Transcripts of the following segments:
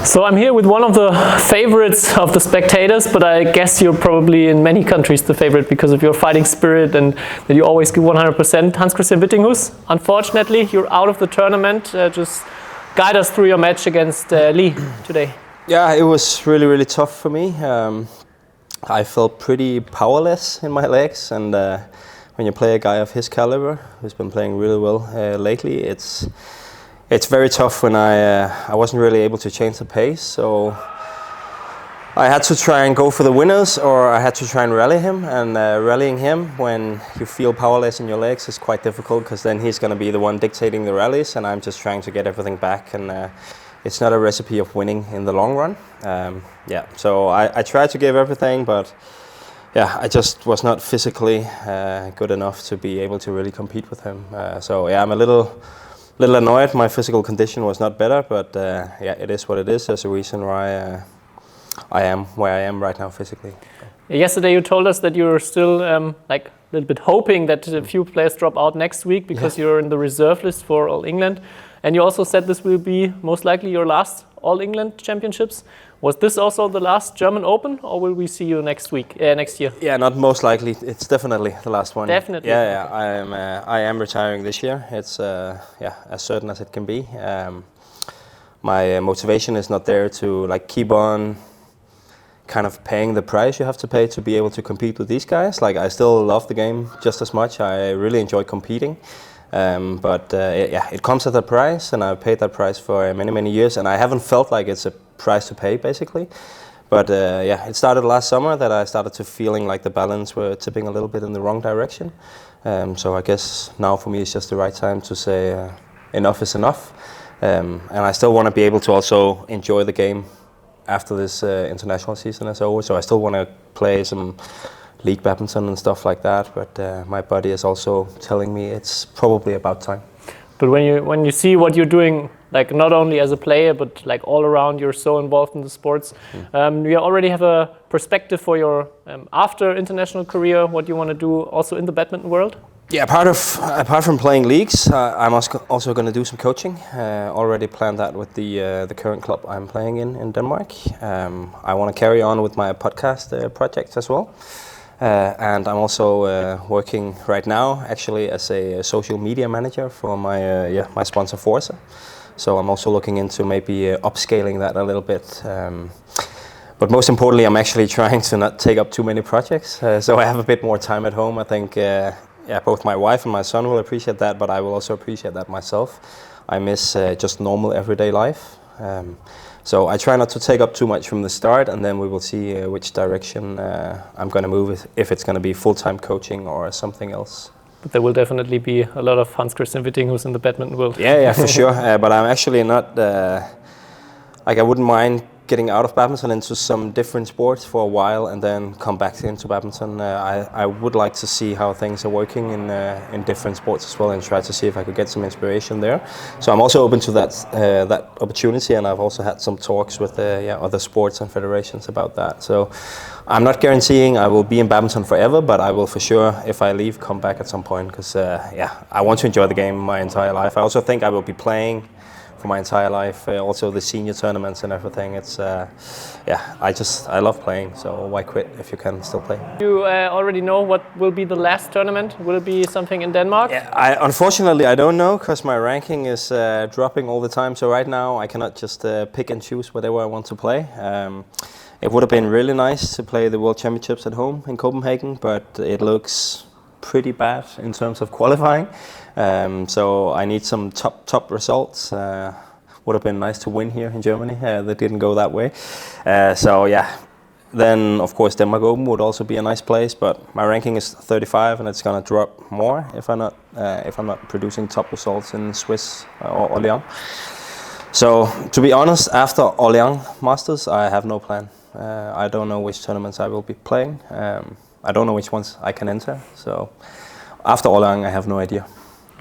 So I'm here with one of the favorites of the spectators, but I guess you're probably in many countries the favorite because of your fighting spirit and that you always give 100%. Hans-Kristian Vittinghus, unfortunately, you're out of the tournament. Just guide us through your match against Lee today. Yeah, it was really tough for me. I felt pretty powerless in my legs, and when you play a guy of his caliber, who's been playing really well lately, it's very tough when I wasn't really able to change the pace. So I had to try and go for the winners, or I had to try and rally him. And rallying him when you feel powerless in your legs is quite difficult, because then he's going to be the one dictating the rallies, and I'm just trying to get everything back. And it's not a recipe of winning in the long run. So I tried to give everything, but yeah, I just was not physically good enough to be able to really compete with him. I'm a little annoyed. My physical condition was not better, but it is what it is. There's a reason why I am where I am right now physically. Yesterday you told us that you're still a little bit hoping that a few players drop out next week because you're in the reserve list for All England. And you also said this will be most likely your last All England championships. Was this also the last German Open, or will we see you next year? Yeah, not most likely. It's definitely the last one. Definitely. Yeah. I am retiring this year. It's as certain as it can be. My motivation is not there to keep on kind of paying the price you have to pay to be able to compete with these guys. I still love the game just as much. I really enjoy competing. It comes at a price, and I've paid that price for many years, and I haven't felt like it's a price to pay basically. But it started last summer that I started to feeling like the balance were tipping a little bit in the wrong direction. So I guess now for me it's just the right time to say enough is enough. And I still want to be able to also enjoy the game after this international season is over. So I still want to play some league badminton and stuff like that, but my body is also telling me it's probably about time. But when you see what you're doing, not only as a player but all around, you're so involved in the sports. You already have a perspective for your after international career, what you want to do also in the badminton world? Yeah, apart from playing leagues, I'm also going to do some coaching. Already planned that with the current club I'm playing in Denmark. I want to carry on with my podcast project as well. And I'm also working right now actually as a social media manager for my sponsor Forza. So I'm also looking into maybe upscaling that a little bit. But most importantly, I'm actually trying to not take up too many projects. So I have a bit more time at home. I think both my wife and my son will appreciate that, but I will also appreciate that myself. I miss just normal everyday life. So I try not to take up too much from the start, and then we will see which direction I'm going to move, if it's going to be full-time coaching or something else. But there will definitely be a lot of Hans-Kristian Vittinghus in the badminton world. Yeah, for sure. But I'm actually not, I wouldn't mind getting out of badminton into some different sports for a while and then come back into badminton. I would like to see how things are working in different sports as well, and try to see if I could get some inspiration there. So I'm also open to that opportunity, and I've also had some talks with other sports and federations about that. So I'm not guaranteeing I will be in badminton forever, but I will for sure, if I leave, come back at some point, because I want to enjoy the game my entire life. I also think I will be playing for my entire life, also the senior tournaments and everything. It's I love playing, so why quit if you can still play? You already know what will be the last tournament? Will it be something in Denmark? Yeah, unfortunately I don't know, because my ranking is dropping all the time, so right now I cannot just pick and choose whatever I want to play. It would have been really nice to play the World Championships at home in Copenhagen, but it looks pretty bad in terms of qualifying. So I need some top results. Would have been nice to win here in Germany. That didn't go that way. Then of course Denmark Open would also be a nice place, but my ranking is 35, and it's gonna drop more if I'm not producing top results in Swiss or Orléans. So to be honest, after Orléans Masters, I have no plan. I don't know which tournaments I will be playing. I don't know which ones I can enter. So after Orléans, I have no idea.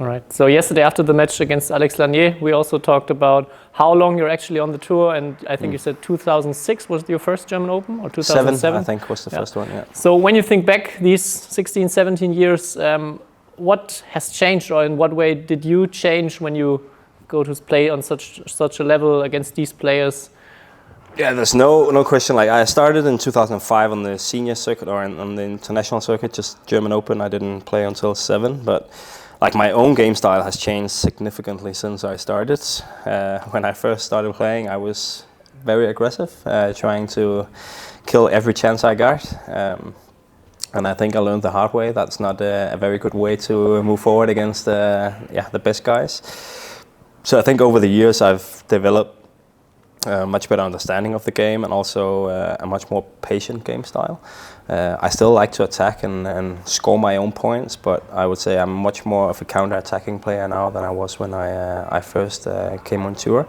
All right. So yesterday after the match against Alex Lanier, we also talked about how long you're actually on the tour, and I think you said 2006 was your first German Open, or 2007? 7, I think, was the first one, yeah. So when you think back these 16, 17 years, what has changed, or in what way did you change when you go to play on such a level against these players? Yeah, there's no question. Like I started in 2005 on the senior circuit or on the international circuit, just German Open. I didn't play until 7, but like my own game style has changed significantly since I started. When I first started playing, I was very aggressive, trying to kill every chance I got. And I think I learned the hard way. That's not a very good way to move forward against the best guys. So I think over the years I've developed a much better understanding of the game and also a much more patient game style. I still like to attack and score my own points, but I would say I'm much more of a counter-attacking player now than I was when I first came on tour.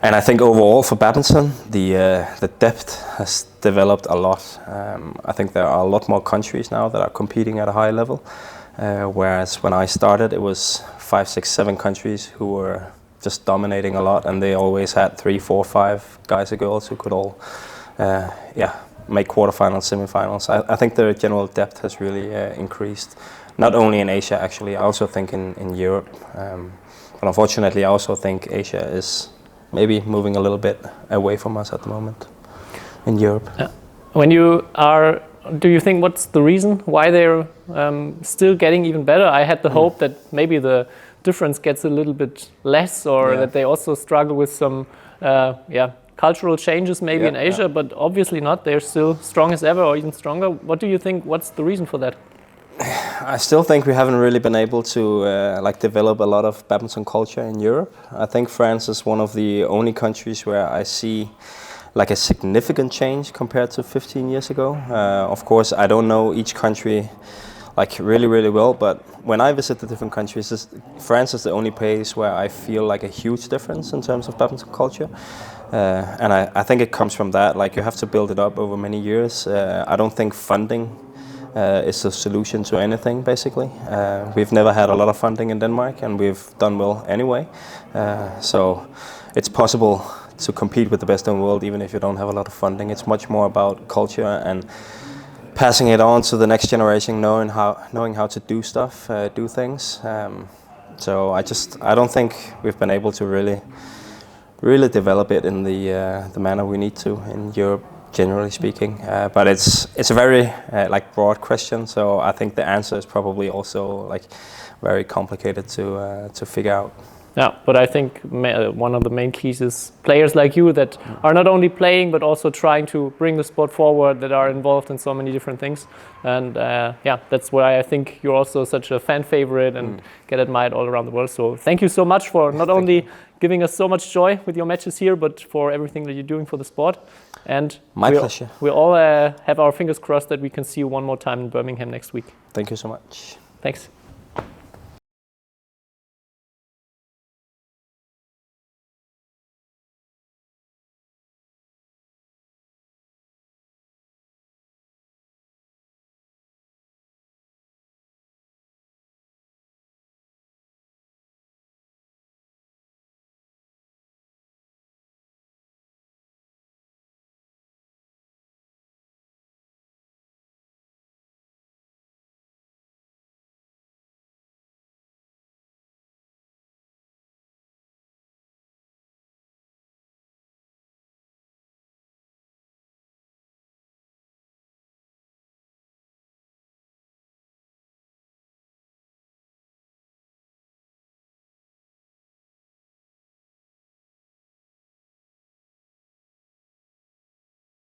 And I think overall for badminton, the depth has developed a lot. I think there are a lot more countries now that are competing at a high level, whereas when I started it was 5, 6, 7 countries who were just dominating a lot, and they always had 3, 4, 5 guys and girls who could all make quarterfinals, semifinals. I think the general depth has really increased, not only in Asia actually, I also think in Europe. But unfortunately I also think Asia is maybe moving a little bit away from us at the moment in Europe. When you are, do you think what's the reason why they're still getting even better? I had the hope that maybe the difference gets a little bit less, or that they also struggle with some cultural changes maybe in Asia, but obviously not. They're still strong as ever or even stronger. What do you think? What's the reason for that? I still think we haven't really been able to develop a lot of badminton culture in Europe. I think France is one of the only countries where I see like a significant change compared to 15 years ago. Of course, I don't know each country like really well, but when I visit the different countries, France is the only place where I feel like a huge difference in terms of badminton culture. And I think it comes from that, like you have to build it up over many years. I don't think funding is the solution to anything, basically. We've never had a lot of funding in Denmark, and we've done well anyway. So it's possible to compete with the best in the world even if you don't have a lot of funding. It's much more about culture and passing it on to the next generation, knowing how to do stuff, do things. So I don't think we've been able to really develop it in the manner we need to in Europe, generally speaking. But it's a very broad question, so I think the answer is probably also very complicated to figure out. Yeah, but I think one of the main keys is players like you that are not only playing but also trying to bring the sport forward, that are involved in so many different things. And that's why I think you're also such a fan favorite and get admired all around the world. So thank you so much for not only giving us so much joy with your matches here, but for everything that you're doing for the sport. And my pleasure. We all have our fingers crossed that we can see you one more time in Birmingham next week. Thank you so much. Thanks.